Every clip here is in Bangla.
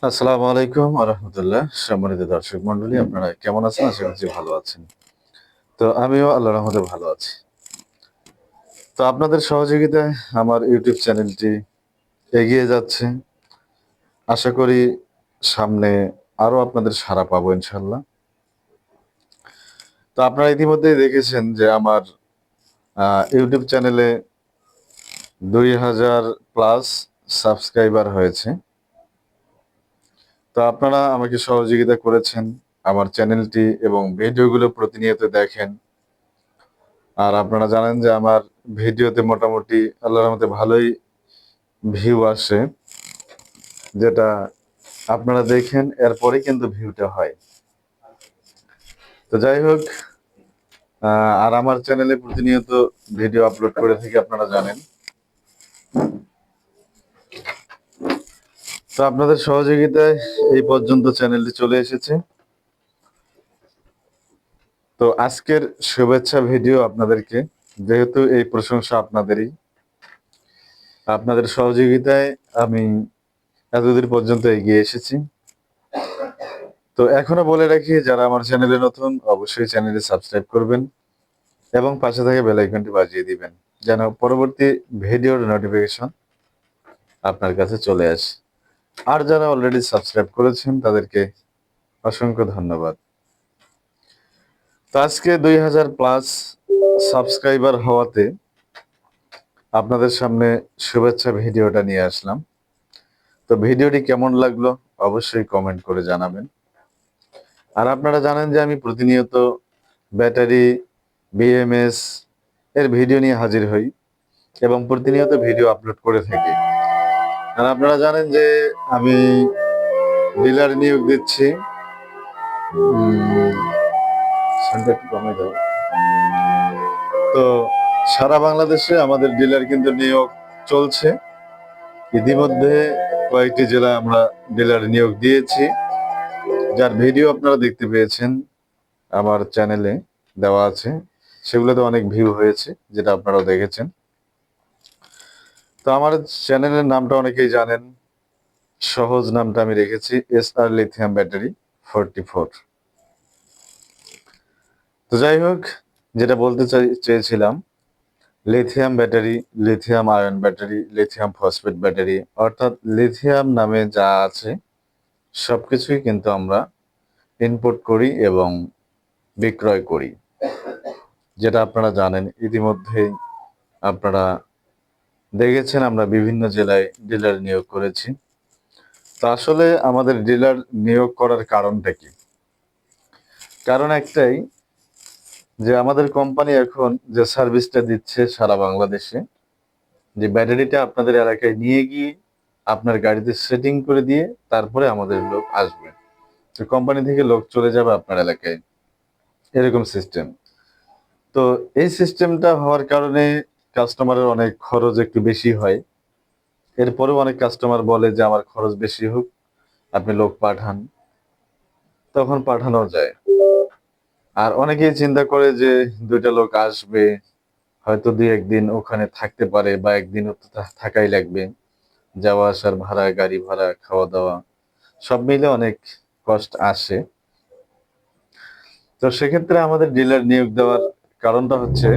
আসসালামু আলাইকুম ওয়া রাহমাতুল্লাহ। সম্মানিত দর্শক মণ্ডলী, আপনারা কেমন আছেন? আশা করছি ভালো আছেন। তো আমিও আল্লাহর রহমতে ভালো আছি। তো আপনাদের সহযোগিতায় আমার ইউটিউব চ্যানেলটি এগিয়ে যাচ্ছে। আশা করি সামনে আরো আপনাদের সাড়া পাবো ইনশাআল্লাহ। তো আপনারা ইতিমধ্যেই দেখেছেন যে আমার ইউটিউব চ্যানেলে ২,০০০ প্লাস সাবস্ক্রাইবার হয়েছে। তো আপনারা আমাকে সহযোগিতা করেছেন। আমার চ্যানেলটি এবং ভিডিওগুলো প্রতিনিয়ত দেখেন। আর আপনারা জানেন যে আমার ভিডিওতে মোটামুটি আল্লাহর রহমতে ভালোই ভিউ আসে, যেটা আপনারা দেখেন এরপরেই কিন্তু ভিউটা হয়। তো যাই হোক, আর আমার চ্যানেলে প্রতিনিয়ত ভিডিও আপলোড করে থাকি, আপনারা জানেন। তো আপনাদের সহযোগিতায় এই পর্যন্ত চ্যানেলটি চলে এসেছে। তো আজকের শুভেচ্ছা ভিডিও আপনাদেরকে, যেহেতু এই প্রশংসা আপনাদেরই, আপনাদের সহযোগিতায় আমি এতদূর পর্যন্ত এগিয়ে এসেছি। তো এখনো বলে রাখি, যারা আমার চ্যানেলে নতুন অবশ্যই চ্যানেলটি সাবস্ক্রাইব করবেন এবং পাশে থাকা বেল আইকনটি বাজিয়ে দিবেন, যেন পরবর্তী ভিডিওর নোটিফিকেশন আপনার কাছে চলে আসে। আর যারা অলরেডি সাবস্ক্রাইব করেছেন তাদেরকে অসংখ্য ধন্যবাদ। তো আজকে ২,০০০ প্লাস সাবস্ক্রাইবার হওয়াতে আপনাদের সামনে শুভেচ্ছা ভিডিওটা নিয়ে আসলাম। তো ভিডিওটি কেমন লাগলো অবশ্যই কমেন্ট করে জানাবেন। আর আপনারা জানেন যে আমি প্রতিনিয়ত ব্যাটারি, বিএমএস এর ভিডিও নিয়ে হাজির হই এবং প্রতিনিয়ত ভিডিও আপলোড করে থাকি। আর আপনারা জানেন যে আমি ডিলার নিয়োগ দিচ্ছি। সাউন্ডটা একটু কমে দাও। তো সারা বাংলাদেশে আমাদের ডিলার কিন্তু নিয়োগ চলছে। ইতিমধ্যে কয়েকটি জেলায় আমরা ডিলার নিয়োগ দিয়েছি, যার ভিডিও আপনারা দেখতে পেয়েছেন আমার চ্যানেলে দেওয়া আছে। সেগুলোতে অনেক ভিউ হয়েছে, যেটা আপনারাও দেখেছেন। তো আমার চ্যানেলের নামটা অনেকেই জানেন। সহজ নামটা আমি রেখেছি SR লিথিয়াম ব্যাটারি 44। তো যাই হোক, যেটা বলতে চেয়েছিলাম, lithium battery, lithium ion battery, lithium phosphate battery, অর্থাৎ লিথিয়াম নামে যা আছে সবকিছুই কিন্তু আমরা ইনপুট করি এবং বিক্রয় করি, যেটা আপনারা জানেন। ইতিমধ্যেই আপনারা দেখেছেন আমরা বিভিন্ন জেলায় ডিলার নিয়োগ করেছি। তো আসলে আমাদের ডিলার নিয়োগ করার কারণটা কি? কারণ একটাই, যে আমাদের কোম্পানি এখন যে সার্ভিসটা দিচ্ছে সারা বাংলাদেশে, যে ব্যাটারিটা আপনাদের এলাকায় নিয়ে গিয়ে আপনার গাড়িতে সেটিং করে দিয়ে তারপরে আমাদের লোক আসবে। তো কোম্পানি থেকে লোক চলে যাবে আপনার এলাকায়, এরকম সিস্টেম। তো এই সিস্টেমটা হওয়ার কারণে কাস্টমারের অনেক খরচ একটু বেশি হয়। এরপরেও অনেক কাস্টমার বলে যে আমার খরচ বেশি হোক, আপনি লোক পাঠান, তখন পাঠানো যায়। আর অনেকেই চিন্তা করে যে ২টা লোক আসবে, হয়তো ২-১ দিন ওখানে থাকতে পারে বা একদিনও তো থাকাই লাগবে। যাওয়া আসার ভাড়া, গাড়ি ভাড়া, খাওয়া-দাওয়া সব মিলে অনেক কষ্ট আসে। তো সেক্ষেত্রে আমাদের ডিলার নিয়োগ দেওয়ার কারণটা হচ্ছে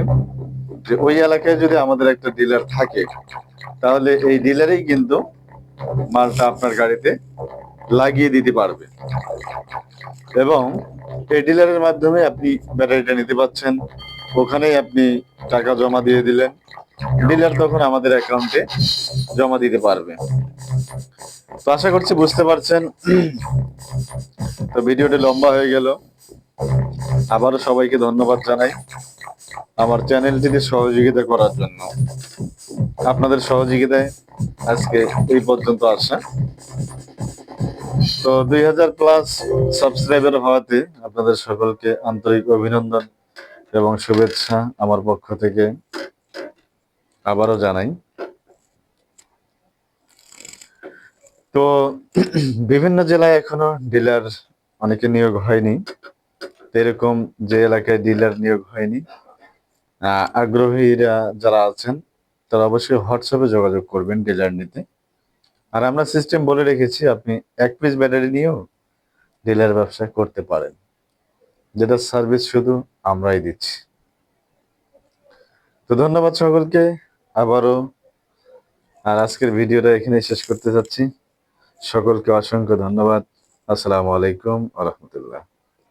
যে ওই এলাকায় যদি আমাদের একটা ডিলার থাকে, তাহলে এই ডিলারই কিন্তু মালটা আপনার গাড়িতে লাগিয়ে দিতে পারবে এবং এই ডিলারের মাধ্যমে আপনি ব্যাটারিটা নিতে পাচ্ছেন। ওখানেই আপনি টাকা জমা দিয়ে দিলেন, ডিলার তখন আমাদের অ্যাকাউন্টে জমা দিতে পারবে। তো আশা করছি বুঝতে পারছেন। তো ভিডিওটি লম্বা হয়ে গেল। আবারও সবাইকে ধন্যবাদ জানাই আমার চ্যানেলটিতে সহযোগিতা করার জন্য। আপনাদের সহযোগিতায় আজকে এই পর্যন্ত আসা। তো ২,০০০ প্লাস সাবস্ক্রাইবার হওয়াতে আপনাদের সকলকে আন্তরিক অভিনন্দন এবং শুভেচ্ছা আমার পক্ষ থেকে আবারও জানাই। তো বিভিন্ন জেলায় এখনো ডিলার অনেকে নিয়োগ হয়নি। এরকম যে এলাকায় ডিলার নিয়োগ হয়নি, আগ্রহীরা যারা আছেন তারা অবশ্যই হোয়াটসঅ্যাপে যোগাযোগ করবেন ডিলার নিতে। আর আমরা সিস্টেম বলে রেখেছি, আপনি 1 পিস ব্যাটারি নিয়েও ডিলার ব্যবসা করতে পারেন, যেটা সার্ভিস শুধু আমরাই দিচ্ছি। তো ধন্যবাদ সকলকে আবারও। আর আজকের ভিডিওটা এখানেই শেষ করতে যাচ্ছি। সকলকে অসংখ্য ধন্যবাদ। আসসালামু আলাইকুম ওয়া রাহমাতুল্লাহ।